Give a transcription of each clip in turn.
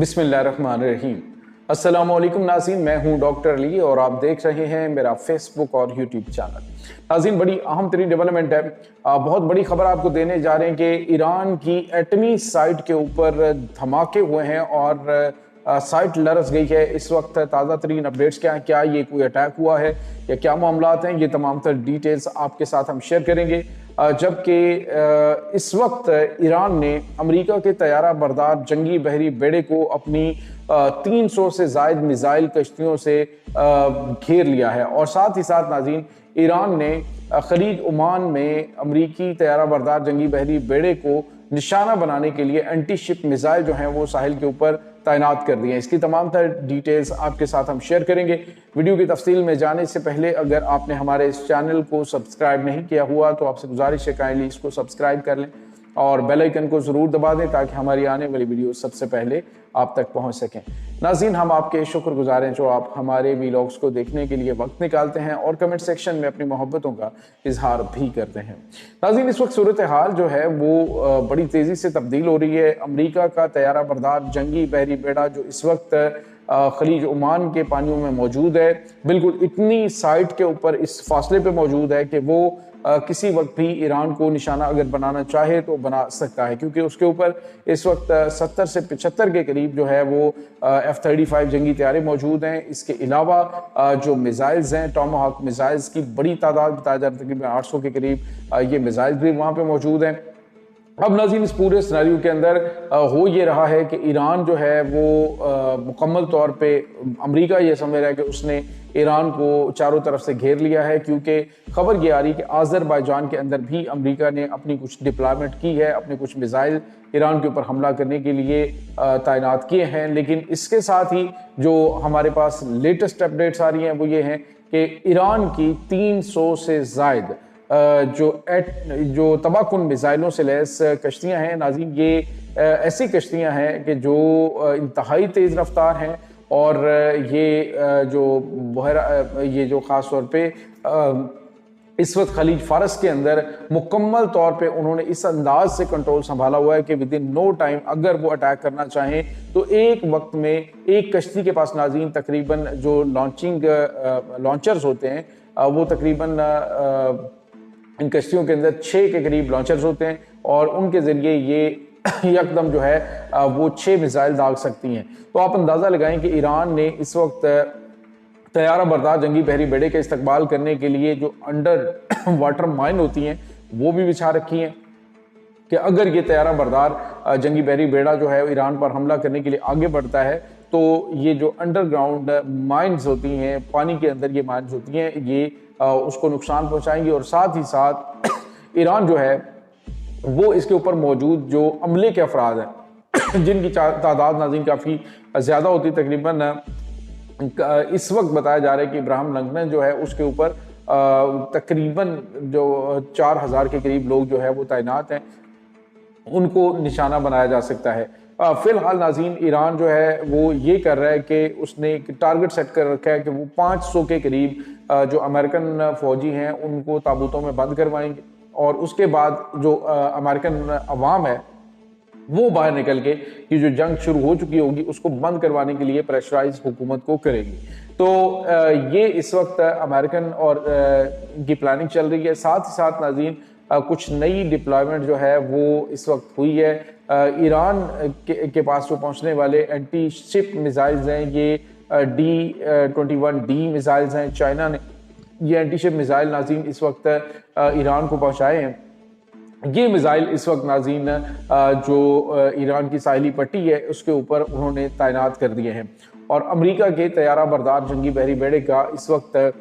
बिस्मिल्लाहिर्रहमानिर्रहीम। अस्सलामुअलैकुम नाज़रीन, मैं हूं डॉक्टर अली और आप देख रहे हैं मेरा फेसबुक और यूट्यूब चैनल। नाज़रीन, बड़ी अहम तरीन डेवलपमेंट है, बहुत बड़ी खबर आपको देने जा रहे हैं कि ईरान की एटमी साइट के ऊपर धमाके हुए हैं और साइट लरस गई है। इस वक्त ताज़ा तरीन अपडेट्स क्या हैं, क्या ये कोई अटैक हुआ है या क्या मामलात हैं, ये तमाम तर डिटेल्स आपके साथ हम शेयर करेंगे। जबकि इस वक्त ईरान ने अमेरिका के तैयारा बरदार जंगी बहरी बेड़े को अपनी 300 से जायद मिसाइल कश्तियों से घेर लिया है। और साथ ही साथ नाज़रीन, ईरान ने खलीज ओमान में अमरीकी तैयारा बरदार जंगी बहरी बेड़े को निशाना बनाने के लिए एंटी शिप मिसाइल जो हैं वो साहिल के ऊपर तैनात कर दिए हैं। इसकी तमाम तर डिटेल्स आपके साथ हम शेयर करेंगे। वीडियो की तफसील में जाने से पहले अगर आपने हमारे इस चैनल को सब्सक्राइब नहीं किया हुआ तो आपसे गुजारिश है काइंडली इसको सब्सक्राइब कर लें और बेल आइकन को ज़रूर दबा दें ताकि हमारी आने वाली वीडियो सबसे पहले आप तक पहुंच सकें। नाज़रीन, हम आपके शुक्रगुजार हैं जो आप हमारे वीलॉग्स को देखने के लिए वक्त निकालते हैं और कमेंट सेक्शन में अपनी मोहब्बतों का इजहार भी करते हैं। नाज़रीन, इस वक्त सूरत हाल जो है वो बड़ी तेज़ी से तब्दील हो रही है। अमरीका का तैयारा बरदार जंगी बहरी बेड़ा जो इस वक्त खलीज ओमान के पानियों में मौजूद है, बिल्कुल इतनी साइट के ऊपर इस फासले पे मौजूद है कि वो किसी वक्त भी ईरान को निशाना अगर बनाना चाहे तो बना सकता है, क्योंकि उसके ऊपर इस वक्त 70 से 75 के करीब जो है वो F-35 जंगी तैयारे मौजूद हैं। इसके अलावा जो मिसाइल्स हैं, टॉमाहॉक मिसाइल्स की बड़ी तादाद बताया जाता है, तकरीबन 800 के करीब ये मिसाइल्स भी वहाँ पे मौजूद हैं। अब नाज़रीन, इस पूरे सिनेरियो के अंदर हो ये रहा है कि ईरान जो है वो मुकम्मल तौर पे अमेरिका ये समझ रहा है कि उसने ईरान को चारों तरफ से घेर लिया है, क्योंकि खबर ये आ रही है कि आज़रबाईजान के अंदर भी अमेरिका ने अपनी कुछ डिप्लॉयमेंट की है, अपने कुछ मिसाइल ईरान के ऊपर हमला करने के लिए तैनात किए हैं। लेकिन इसके साथ ही जो हमारे पास लेटेस्ट अपडेट्स आ रही हैं वो ये हैं कि ईरान की 300 से ज़ायद जो तबाहकुन मिसाइलों से लैस कश्तियाँ हैं नाज़रीन, ये ऐसी कश्तियाँ हैं कि जो इंतहाई तेज़ रफ्तार हैं और ये जो ख़ास तौर पे इस वक्त खलीज फारस के अंदर मुकम्मल तौर पे उन्होंने इस अंदाज से कंट्रोल संभाला हुआ है कि विद इन नो टाइम अगर वो अटैक करना चाहें तो एक वक्त में एक कश्ती के पास नाज़रीन तकरीबन जो लॉन्चर्स होते हैं वो तकरीबन इन कश्तियों के अंदर 6 के करीब लॉन्चर्स होते हैं और उनके ज़रिए ये यकदम जो है वो 6 मिसाइल दाग सकती हैं। तो आप अंदाज़ा लगाएं कि ईरान ने इस वक्त तैयारा बरदार जंगी बहरी बेड़े का इस्तकबाल करने के लिए जो अंडर वाटर माइन होती हैं वो भी बिछा रखी हैं कि अगर ये तैयारा बरदार जंगी बहरी बेड़ा जो है ईरान पर हमला करने के लिए आगे बढ़ता है तो ये जो अंडरग्राउंड माइंस होती हैं, पानी के अंदर ये माइंस होती हैं, ये उसको नुकसान पहुंचाएंगी। और साथ ही साथ ईरान जो है वो इसके ऊपर मौजूद जो अमले के अफराद हैं जिनकी तादाद नाज़रीन काफ़ी ज़्यादा होती, तकरीबन इस वक्त बताया जा रहा है कि इब्राहिम लंगन जो है उसके ऊपर तकरीबन जो 4000 के करीब लोग जो है वो तैनात हैं, उनको निशाना बनाया जा सकता है। फिलहाल नाज़रीन, ईरान जो है वो ये कर रहा है कि उसने एक टारगेट सेट कर रखा है कि वो 500 के करीब जो अमेरिकन फ़ौजी हैं उनको ताबूतों में बंद करवाएंगे और उसके बाद जो अमेरिकन अवाम है वो बाहर निकल के ये जो जंग शुरू हो चुकी होगी उसको बंद करवाने के लिए प्रेशराइज हुकूमत को करेगी। तो ये इस वक्त अमेरिकन और की प्लानिंग चल रही है। साथ ही साथ नाज़रीन, कुछ नई डिप्लॉयमेंट जो है वो इस वक्त हुई है। ईरान के पास जो पहुंचने वाले एंटी शिप मिसाइल्स हैं ये D-21D मिसाइल्स हैं। चाइना ने ये एंटी शिप मिसाइल नाज़रीन इस वक्त ईरान को पहुंचाए हैं। ये मिसाइल इस वक्त नाज़रीन जो ईरान की साहिली पट्टी है उसके ऊपर उन्होंने तैनात कर दिए हैं और अमेरिका के तैयारा बरदार जंगी बहरी बेड़े का इस वक्त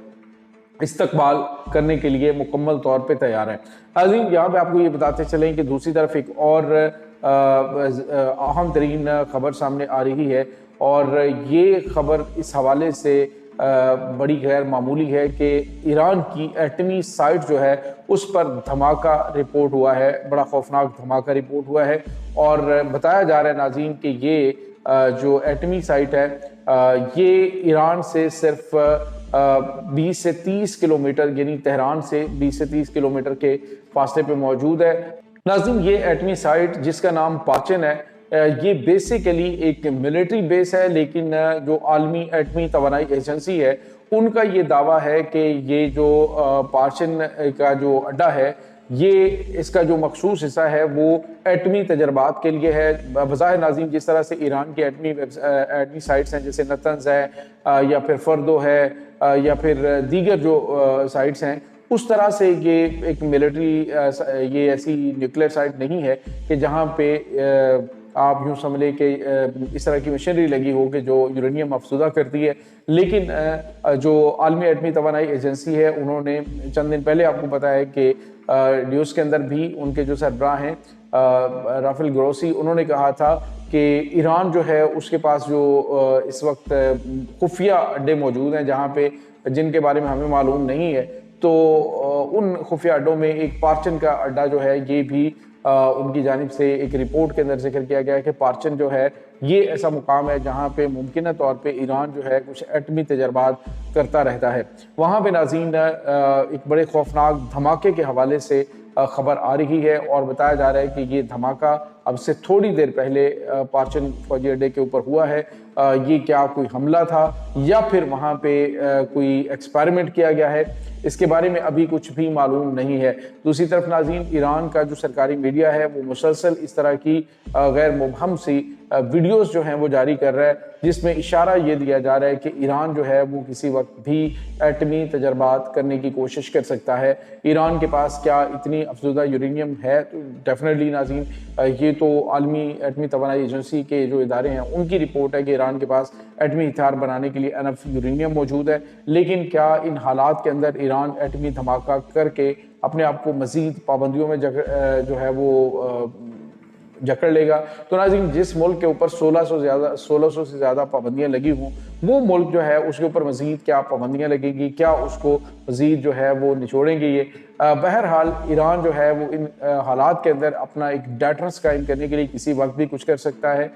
इस्तकबाल करने के लिए मुकम्मल तौर पे तैयार है। नाज़रीन, यहाँ पे आपको ये बताते चलें कि दूसरी तरफ एक और अहम तरीन खबर सामने आ रही है और ये खबर इस हवाले से बड़ी गैर मामूली है कि ईरान की एटमी साइट जो है उस पर धमाका रिपोर्ट हुआ है, बड़ा खौफनाक धमाका रिपोर्ट हुआ है और बताया जा रहा है नाज़रीन कि ये जो एटमी साइट है ये ईरान से सिर्फ 20 से 30 किलोमीटर यानी तेहरान से 20 से 30 किलोमीटर के फासले पे मौजूद है। नाज़रीन, ये एटमी साइट जिसका नाम पाचन है یہ بیسیکلی ایک ملٹری بیس ہے، لیکن جو عالمی ایٹمی توانائی ایجنسی ہے ان کا یہ دعویٰ ہے کہ یہ جو پارچن کا جو اڈا ہے یہ اس کا جو مخصوص حصہ ہے وہ ایٹمی تجربات کے لیے ہے۔ بظاہر ناظرین جس طرح سے ایران کی ایٹمی سائٹس ہیں جیسے نتنز ہے یا پھر فردو ہے یا پھر دیگر جو سائٹس ہیں، اس طرح سے یہ ایک ملٹری یہ ایسی نیوکلیئر سائٹ نہیں ہے کہ جہاں پہ آپ یوں سمجھ لیں کہ اس طرح کی مشینری لگی ہو کہ جو یورینیم افزودہ کرتی ہے۔ لیکن جو عالمی ایٹمی توانائی ایجنسی ہے انہوں نے چند دن پہلے آپ کو پتا ہے کہ نیوز کے اندر بھی ان کے جو سربراہ ہیں رافیل گروسی، انہوں نے کہا تھا کہ ایران جو ہے اس کے پاس جو اس وقت خفیہ اڈے موجود ہیں جہاں پہ جن کے بارے میں ہمیں معلوم نہیں ہے، تو ان خفیہ اڈوں میں ایک پارچن کا اڈا جو ہے یہ بھی ان کی جانب سے ایک رپورٹ کے اندر ذکر کیا گیا ہے کہ پارچن جو ہے یہ ایسا مقام ہے جہاں پہ ممکنہ طور پہ ایران جو ہے کچھ ایٹمی تجربات کرتا رہتا ہے۔ وہاں پہ ناظرین ایک بڑے خوفناک دھماکے کے حوالے سے خبر آ رہی ہے اور بتایا جا رہا ہے کہ یہ دھماکہ اب سے تھوڑی دیر پہلے پارچن فوجی اڈے کے اوپر ہوا ہے۔ یہ کیا کوئی حملہ تھا یا پھر وہاں پہ کوئی ایکسپیریمنٹ کیا گیا ہے، اس کے بارے میں ابھی کچھ بھی معلوم نہیں ہے۔ دوسری طرف ناظرین ایران کا جو سرکاری میڈیا ہے وہ مسلسل اس طرح کی غیر مبہم سی ویڈیوز جو ہیں وہ جاری کر رہا ہے جس میں اشارہ یہ دیا جا رہا ہے کہ ایران جو ہے وہ کسی وقت بھی ایٹمی تجربات کرنے کی کوشش کر سکتا ہے۔ ایران کے پاس کیا اتنی افزودہ یورینیم ہے؟ تو ڈیفینیٹلی ناظرین یہ تو عالمی ایٹمی توانائی ایجنسی کے جو ادارے ہیں ان کی رپورٹ ہے کہ ایران کے پاس ایٹمی ہتھیار بنانے کے لیے انف یورینیم موجود ہے، لیکن کیا ان حالات کے اندر ایران ایٹمی دھماکہ کر کے اپنے آپ کو مزید پابندیوں میں جو ہے وہ جکڑ لے گا؟ تو ناظرین جس ملک کے اوپر 1600 سے زیادہ پابندیاں لگی ہوں وہ ملک جو ہے اس کے اوپر مزید کیا پابندیاں لگیں گی، کیا اس کو مزید جو ہے وہ نچوڑیں گے یہ؟ بہرحال ایران جو ہے وہ ان حالات کے اندر اپنا ایک ڈیٹرنس قائم کرنے کے لیے کسی وقت بھی کچھ کر سکتا ہے۔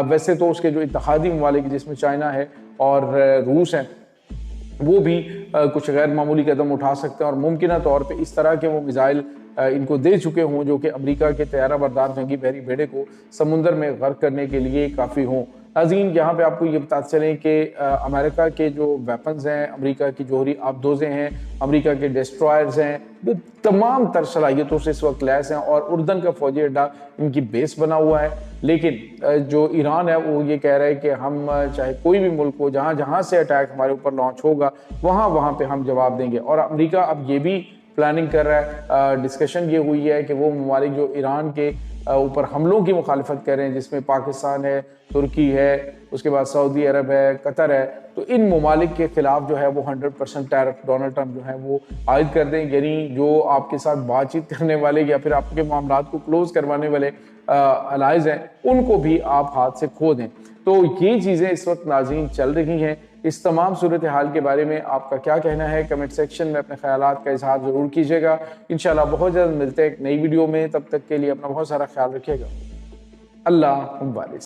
ویسے تو اس کے جو اتحادی ممالک جس میں چائنا ہے اور روس ہیں وہ بھی کچھ غیر معمولی قدم اٹھا سکتے ہیں اور ممکنہ طور پہ اس طرح کے وہ میزائل ان کو دے چکے ہوں جو کہ امریکہ کے طیارہ بردار جنگی بحری بیڑے کو سمندر میں غرق کرنے کے لیے کافی ہوں۔ ناظرین یہاں پہ آپ کو یہ بتاتے چلیں کہ امریکہ کے جو ویپنز ہیں، امریکہ کی جوہری آبدوزیں ہیں، امریکہ کے ڈسٹرائرز ہیں، وہ تمام تر صلاحیتوں سے اس وقت لیس ہیں اور اردن کا فوجی اڈا ان کی بیس بنا ہوا ہے۔ لیکن جو ایران ہے وہ یہ کہہ رہا ہے کہ ہم چاہے کوئی بھی ملک ہو جہاں سے اٹیک ہمارے اوپر لانچ ہوگا وہاں پہ ہم جواب دیں گے۔ اور امریکہ اب یہ بھی پلاننگ کر رہا ہے، ڈسکشن یہ ہوئی ہے کہ وہ ممالک جو ایران کے اوپر حملوں کی مخالفت کر رہے ہیں جس میں پاکستان ہے، ترکی ہے، اس کے بعد سعودی عرب ہے، قطر ہے، تو ان ممالک کے خلاف جو ہے وہ 100% ٹیرف ڈونلڈ ٹرمپ جو ہے وہ عائد کر دیں، یعنی جو آپ کے ساتھ بات چیت کرنے والے یا پھر آپ کے معاملات کو کلوز کروانے والے الائز ہیں ان کو بھی آپ ہاتھ سے کھو دیں۔ تو یہ چیزیں اس وقت ناظرین چل رہی ہیں۔ اس تمام صورتحال کے بارے میں آپ کا کیا کہنا ہے؟ کمنٹ سیکشن میں اپنے خیالات کا اظہار ضرور کیجیے گا۔ انشاءاللہ بہت جلد ملتے ہیں ایک نئی ویڈیو میں، تب تک کے لیے اپنا بہت سارا خیال رکھیے گا۔ اللہ حافظ۔